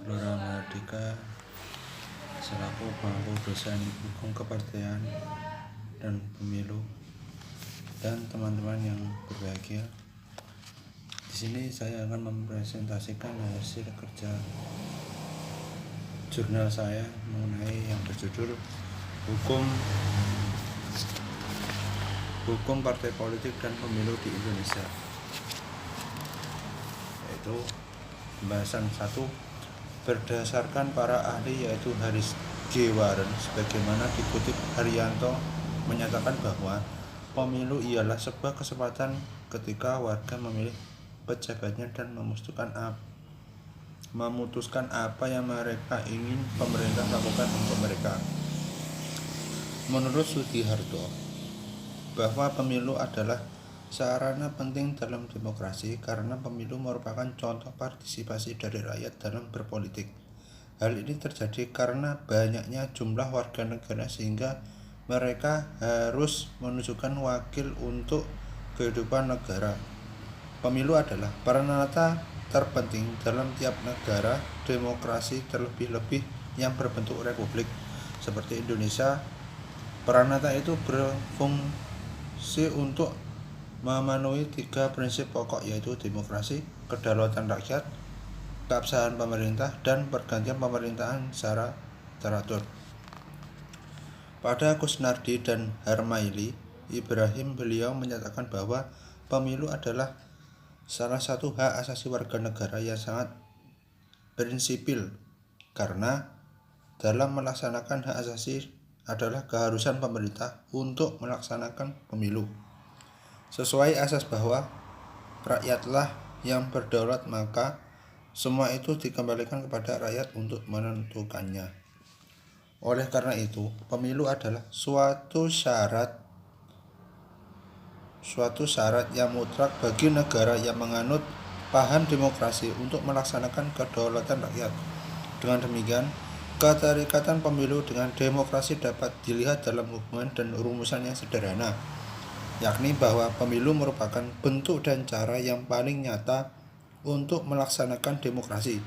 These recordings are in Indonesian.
Gelora Mardika selaku pemangku dosen hukum kepartean dan pemilu dan teman-teman yang berbahagia. Di sini saya akan mempresentasikan hasil kerja jurnal saya mengenai yang berjudul Hukum Partai Politik dan Pemilu di Indonesia, yaitu pembahasan 1. Berdasarkan para ahli yaitu Haris G. Warren, sebagaimana dikutip Haryanto menyatakan bahwa pemilu ialah sebuah kesempatan ketika warga memilih pejabatnya dan memutuskan apa yang mereka ingin pemerintah lakukan untuk mereka. Menurut Sudiharto, bahwa pemilu adalah sarana penting dalam demokrasi karena pemilu merupakan contoh partisipasi dari rakyat dalam berpolitik. Hal ini terjadi karena banyaknya jumlah warga negara sehingga mereka harus menunjukkan wakil untuk kehidupan negara. Pemilu adalah peranata terpenting dalam tiap negara demokrasi, terlebih-lebih yang berbentuk republik seperti Indonesia. Peranata itu berfungsi untuk memenuhi 3 prinsip pokok, yaitu demokrasi, kedaulatan rakyat, keabsahan pemerintah, dan pergantian pemerintahan secara teratur. Pada Kusnardi dan Harmaili Ibrahim, beliau menyatakan bahwa pemilu adalah salah satu hak asasi warga negara yang sangat prinsipil karena dalam melaksanakan hak asasi adalah keharusan pemerintah untuk melaksanakan pemilu. Sesuai asas bahwa rakyatlah yang berdaulat, maka semua itu dikembalikan kepada rakyat untuk menentukannya. Oleh karena itu, pemilu adalah suatu syarat yang mutlak bagi negara yang menganut paham demokrasi untuk melaksanakan kedaulatan rakyat. Dengan demikian, keterikatan pemilu dengan demokrasi dapat dilihat dalam hubungan dan rumusan yang sederhana, yakni bahwa pemilu merupakan bentuk dan cara yang paling nyata untuk melaksanakan demokrasi.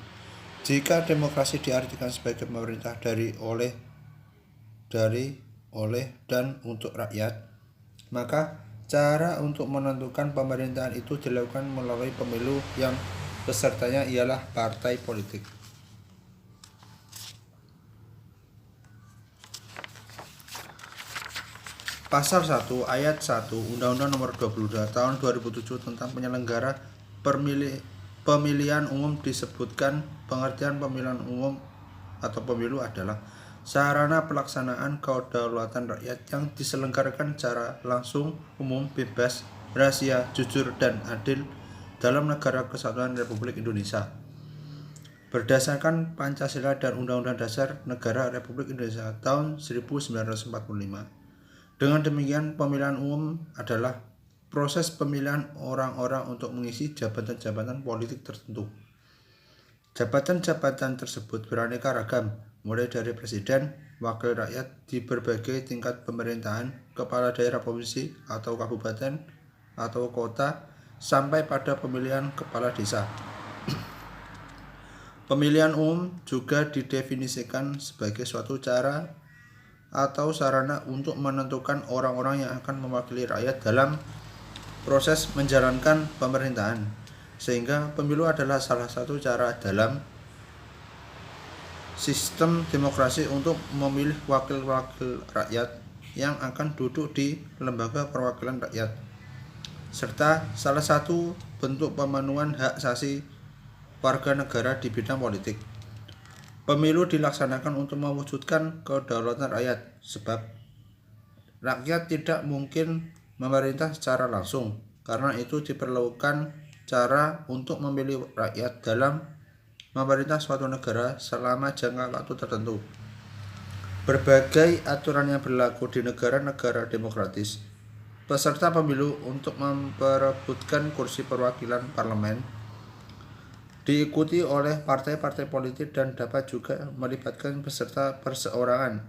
Jika demokrasi diartikan sebagai pemerintah dari, oleh, dan untuk rakyat, maka cara untuk menentukan pemerintahan itu dilakukan melalui pemilu yang pesertanya ialah partai politik. Pasal 1 ayat 1 Undang-Undang Nomor 22 Tahun 2007 tentang penyelenggara pemilihan umum disebutkan pengertian pemilihan umum atau pemilu adalah sarana pelaksanaan kedaulatan rakyat yang diselenggarakan secara langsung, umum, bebas, rahasia, jujur, dan adil dalam Negara Kesatuan Republik Indonesia. Berdasarkan Pancasila dan Undang-Undang Dasar Negara Republik Indonesia tahun 1945. Dengan demikian, pemilihan umum adalah proses pemilihan orang-orang untuk mengisi jabatan-jabatan politik tertentu. Jabatan-jabatan tersebut beraneka ragam, mulai dari presiden, wakil rakyat di berbagai tingkat pemerintahan, kepala daerah provinsi atau kabupaten atau kota, sampai pada pemilihan kepala desa. Pemilihan umum juga didefinisikan sebagai suatu cara atau sarana untuk menentukan orang-orang yang akan mewakili rakyat dalam proses menjalankan pemerintahan, sehingga pemilu adalah salah satu cara dalam sistem demokrasi untuk memilih wakil-wakil rakyat yang akan duduk di lembaga perwakilan rakyat, serta salah satu bentuk pemenuhan hak asasi warga negara di bidang politik. Pemilu dilaksanakan untuk mewujudkan kedaulatan rakyat, sebab rakyat tidak mungkin memerintah secara langsung. Karena itu diperlukan cara untuk memilih rakyat dalam memerintah suatu negara selama jangka waktu tertentu. Berbagai aturan yang berlaku di negara-negara demokratis, peserta pemilu untuk memperebutkan kursi perwakilan parlemen diikuti oleh partai-partai politik dan dapat juga melibatkan peserta perseorangan.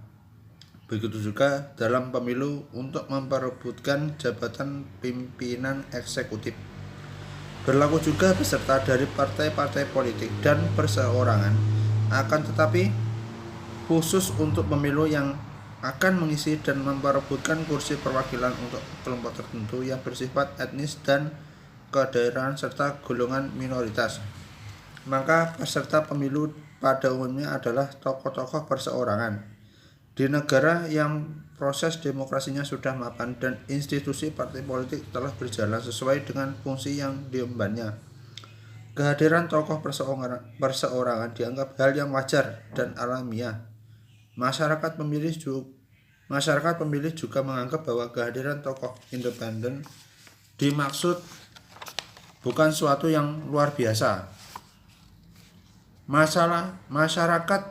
Begitu juga dalam pemilu untuk memperebutkan jabatan pimpinan eksekutif. Berlaku juga peserta dari partai-partai politik dan perseorangan Akan tetapi, khusus untuk pemilu yang akan mengisi dan memperebutkan kursi perwakilan untuk kelompok tertentu yang bersifat etnis dan kedaerahan serta golongan minoritas, maka peserta pemilu pada umumnya adalah tokoh-tokoh perseorangan. Di negara yang proses demokrasinya sudah mapan dan institusi partai politik telah berjalan sesuai dengan fungsi yang diembannya, kehadiran tokoh perseorangan dianggap hal yang wajar dan alamiah. Masyarakat pemilih juga menganggap bahwa kehadiran tokoh independen dimaksud bukan suatu yang luar biasa. Masyarakat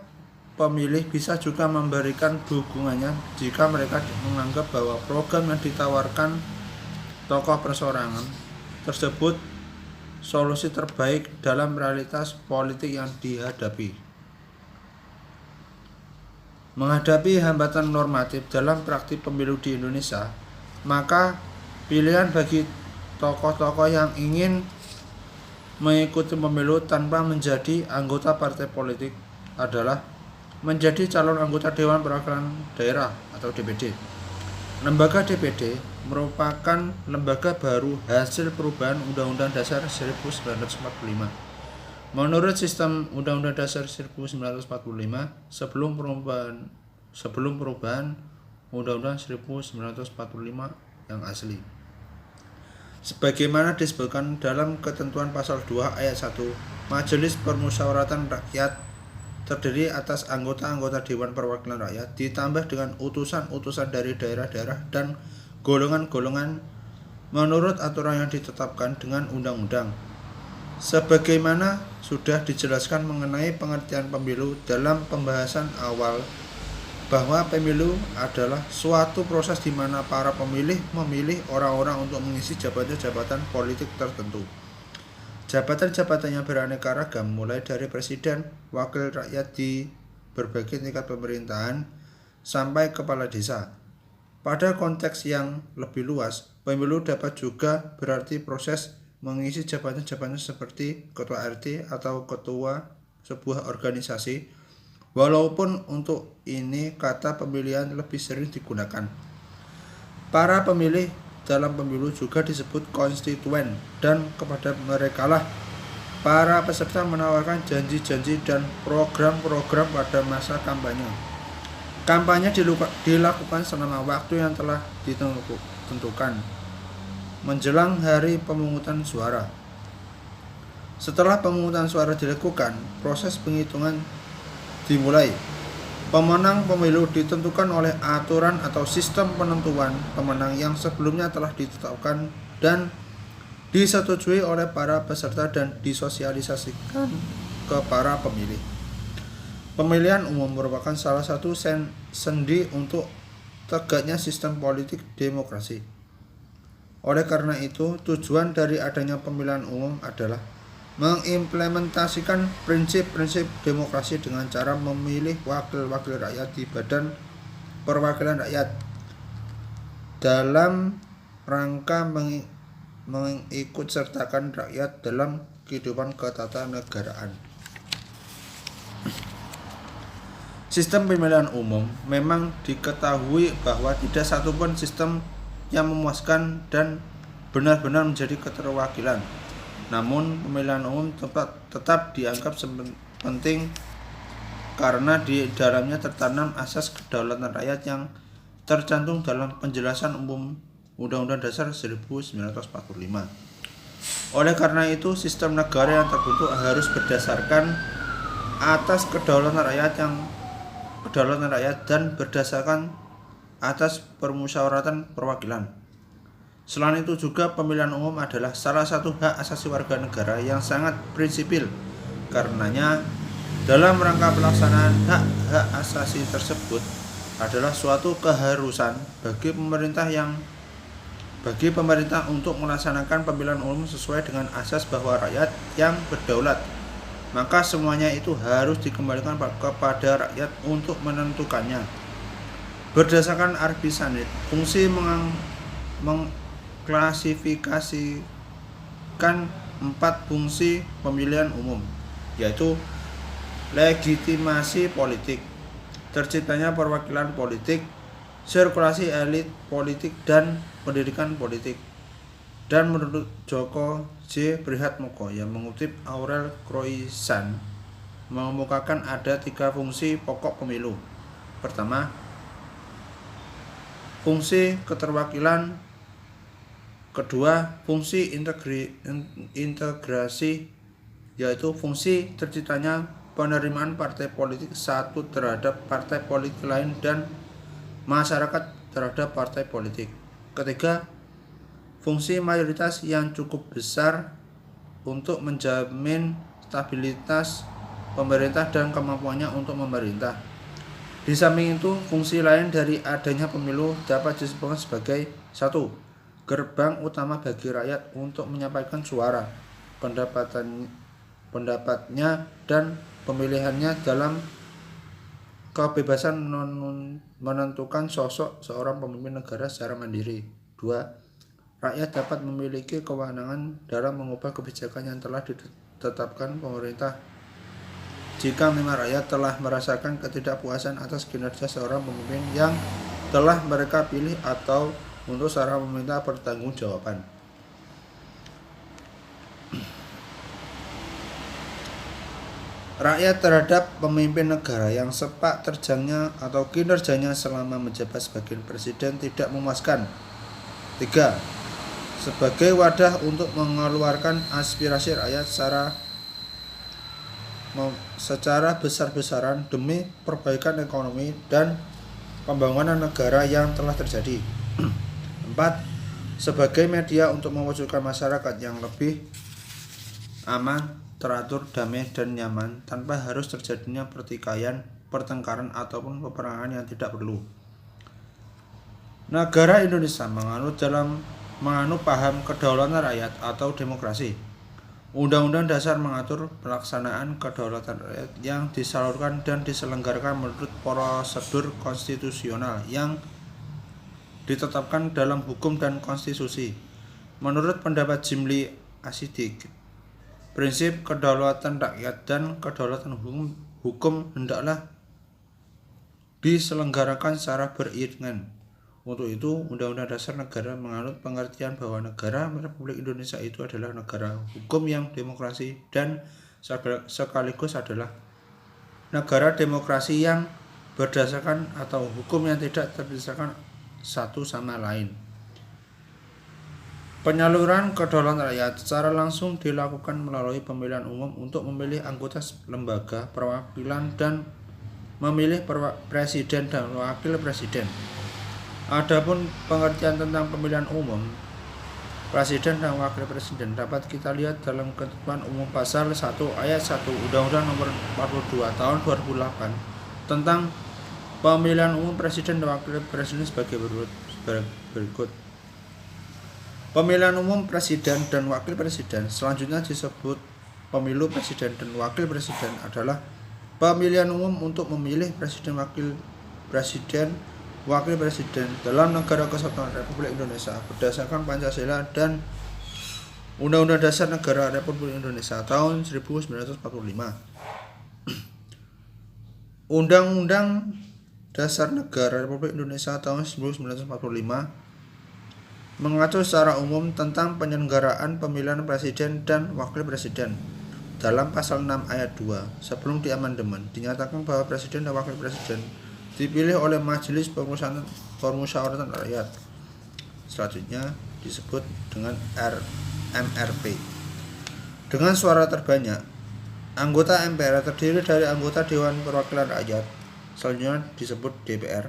pemilih bisa juga memberikan dukungannya jika mereka menganggap bahwa program yang ditawarkan tokoh perseorangan tersebut solusi terbaik dalam realitas politik yang dihadapi. Menghadapi hambatan normatif dalam praktik pemilu di Indonesia, maka pilihan bagi tokoh-tokoh yang ingin mengikuti pemilu tanpa menjadi anggota partai politik adalah menjadi calon anggota Dewan Perwakilan Daerah atau DPD. Lembaga DPD merupakan lembaga baru hasil perubahan Undang-Undang Dasar 1945. Menurut sistem Undang-Undang Dasar 1945, sebelum perubahan Undang-Undang 1945 yang asli, sebagaimana disebutkan dalam ketentuan pasal 2 ayat 1, Majelis Permusyawaratan Rakyat terdiri atas anggota-anggota Dewan Perwakilan Rakyat ditambah dengan utusan-utusan dari daerah-daerah dan golongan-golongan menurut aturan yang ditetapkan dengan undang-undang. Sebagaimana sudah dijelaskan mengenai pengertian pemilu dalam pembahasan awal, bahwa pemilu adalah suatu proses di mana para pemilih memilih orang-orang untuk mengisi jabatan-jabatan politik tertentu. Jabatan-jabatannya beraneka ragam, mulai dari presiden, wakil rakyat di berbagai tingkat pemerintahan, sampai kepala desa. Pada konteks yang lebih luas, pemilu dapat juga berarti proses mengisi jabatan-jabatan seperti ketua RT atau ketua sebuah organisasi, walaupun untuk ini kata pemilihan lebih sering digunakan. Para pemilih dalam pemilu juga disebut konstituen, dan kepada merekalah para peserta menawarkan janji-janji dan program-program pada masa kampanye. Kampanye dilakukan selama waktu yang telah ditentukan menjelang hari pemungutan suara. Setelah pemungutan suara dilakukan, proses penghitungan dimulai. Pemenang pemilu ditentukan oleh aturan atau sistem penentuan pemenang yang sebelumnya telah ditetapkan dan disetujui oleh para peserta dan disosialisasikan ke para pemilih. Pemilihan umum merupakan salah satu sendi untuk tegaknya sistem politik demokrasi. Oleh karena itu, tujuan dari adanya pemilihan umum adalah mengimplementasikan prinsip-prinsip demokrasi dengan cara memilih wakil-wakil rakyat di Badan Perwakilan Rakyat dalam rangka mengikutsertakan rakyat dalam kehidupan ketatanegaraan. Sistem pemilihan umum memang diketahui bahwa tidak satupun sistem yang memuaskan dan benar-benar menjadi keterwakilan. Namun pemilihan umum tetap dianggap penting karena di dalamnya tertanam asas kedaulatan rakyat yang tercantum dalam penjelasan umum Undang-Undang Dasar 1945. Oleh karena itu, sistem negara yang terbentuk harus berdasarkan atas kedaulatan rakyat dan berdasarkan atas permusyawaratan perwakilan. Selain itu juga pemilihan umum adalah salah satu hak asasi warga negara yang sangat prinsipil. Karenanya, dalam rangka pelaksanaan hak-hak asasi tersebut adalah suatu keharusan bagi pemerintah untuk melaksanakan pemilihan umum sesuai dengan asas bahwa rakyat yang berdaulat. Maka semuanya itu harus dikembalikan kepada rakyat untuk menentukannya. Berdasarkan Arbisanit, fungsi mengklasifikasikan 4 fungsi pemilihan umum, yaitu legitimasi politik, terciptanya perwakilan politik, sirkulasi elit politik dan pendidikan politik. Dan menurut Joko J. Prihatmoko yang mengutip Aurel Croissant, mengemukakan ada 3 fungsi pokok pemilu. Pertama, fungsi keterwakilan. Kedua, fungsi integrasi, yaitu fungsi terciptanya penerimaan partai politik satu terhadap partai politik lain dan masyarakat terhadap partai politik. Ketiga, fungsi mayoritas yang cukup besar untuk menjamin stabilitas pemerintah dan kemampuannya untuk memerintah. Di samping itu, fungsi lain dari adanya pemilu dapat disebutkan sebagai 1. Gerbang utama bagi rakyat untuk menyampaikan suara, pendapatnya dan pemilihannya dalam kebebasan menentukan sosok seorang pemimpin negara secara mandiri. 2. Rakyat dapat memiliki kewenangan dalam mengubah kebijakan yang telah ditetapkan pemerintah jika memang rakyat telah merasakan ketidakpuasan atas kinerja seorang pemimpin yang telah mereka pilih atau untuk seorang meminta pertanggungjawaban. Rakyat terhadap pemimpin negara yang sepak terjangnya atau kinerjanya selama menjabat sebagai presiden tidak memuaskan. 3. Sebagai wadah untuk mengeluarkan aspirasi rakyat secara besar-besaran demi perbaikan ekonomi dan pembangunan negara yang telah terjadi. 4. Sebagai media untuk mewujudkan masyarakat yang lebih aman, teratur, damai, dan nyaman tanpa harus terjadinya pertikaian, pertengkaran, ataupun peperangan yang tidak perlu. Negara Indonesia menganut paham kedaulatan rakyat atau demokrasi. Undang-Undang Dasar mengatur pelaksanaan kedaulatan rakyat yang disalurkan dan diselenggarakan menurut prosedur konstitusional yang ditetapkan dalam hukum dan konstitusi. Menurut pendapat Jimli Asidik, prinsip kedaulatan rakyat dan kedaulatan hukum hendaklah diselenggarakan secara beriringan. Untuk itu, Undang-Undang Dasar Negara menganut pengertian bahwa negara Republik Indonesia itu adalah negara hukum yang demokrasi dan sekaligus adalah negara demokrasi yang berdasarkan atau hukum yang tidak terpisahkan satu sama lain. Penyaluran kedaulatan rakyat secara langsung dilakukan melalui pemilihan umum untuk memilih anggota lembaga perwakilan dan memilih presiden dan wakil presiden. Adapun pengertian tentang pemilihan umum presiden dan wakil presiden dapat kita lihat dalam Ketentuan Umum Pasal 1 Ayat 1 Undang-Undang Nomor 42 Tahun 2008 tentang pemilihan umum presiden dan wakil presiden sebagai berikut. Pemilihan umum presiden dan wakil presiden selanjutnya disebut pemilu presiden dan wakil presiden adalah pemilihan umum untuk memilih presiden wakil presiden dalam Negara Kesatuan Republik Indonesia berdasarkan Pancasila dan Undang-Undang Dasar Negara Republik Indonesia tahun 1945. Undang-Undang Dasar Negara Republik Indonesia tahun 1945 mengatur secara umum tentang penyelenggaraan pemilihan presiden dan wakil presiden. Dalam pasal 6 ayat 2 sebelum diamandemen dinyatakan bahwa presiden dan wakil presiden dipilih oleh Majelis Permusyawaratan Rakyat, selanjutnya disebut dengan MRP, dengan suara terbanyak. Anggota MPR terdiri dari anggota Dewan Perwakilan Rakyat, selanjutnya disebut DPR.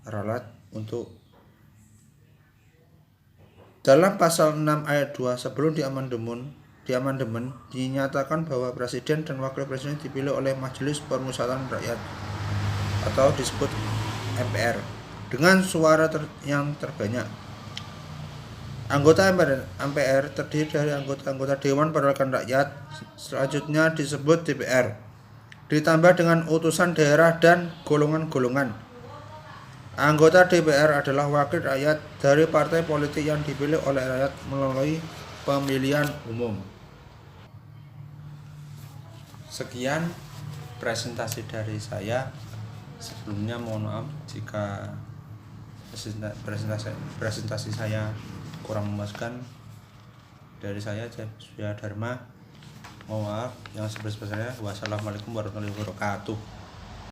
Ralat untuk dalam pasal 6 ayat 2 sebelum diamandemen dinyatakan bahwa presiden dan wakil presiden dipilih oleh Majelis Permusyawaratan Rakyat atau disebut MPR dengan suara yang terbanyak. Anggota MPR terdiri dari anggota Dewan Perwakilan Rakyat, selanjutnya disebut DPR, ditambah dengan utusan daerah dan golongan-golongan. Anggota DPR adalah wakil rakyat dari partai politik yang dipilih oleh rakyat melalui pemilihan umum. Sekian presentasi dari saya. Sebelumnya mohon maaf jika presentasi saya kurang memuaskan. Dari saya Jaya Dharma, mohon maaf yang sebesar-besarnya. Wassalamualaikum warahmatullahi wabarakatuh.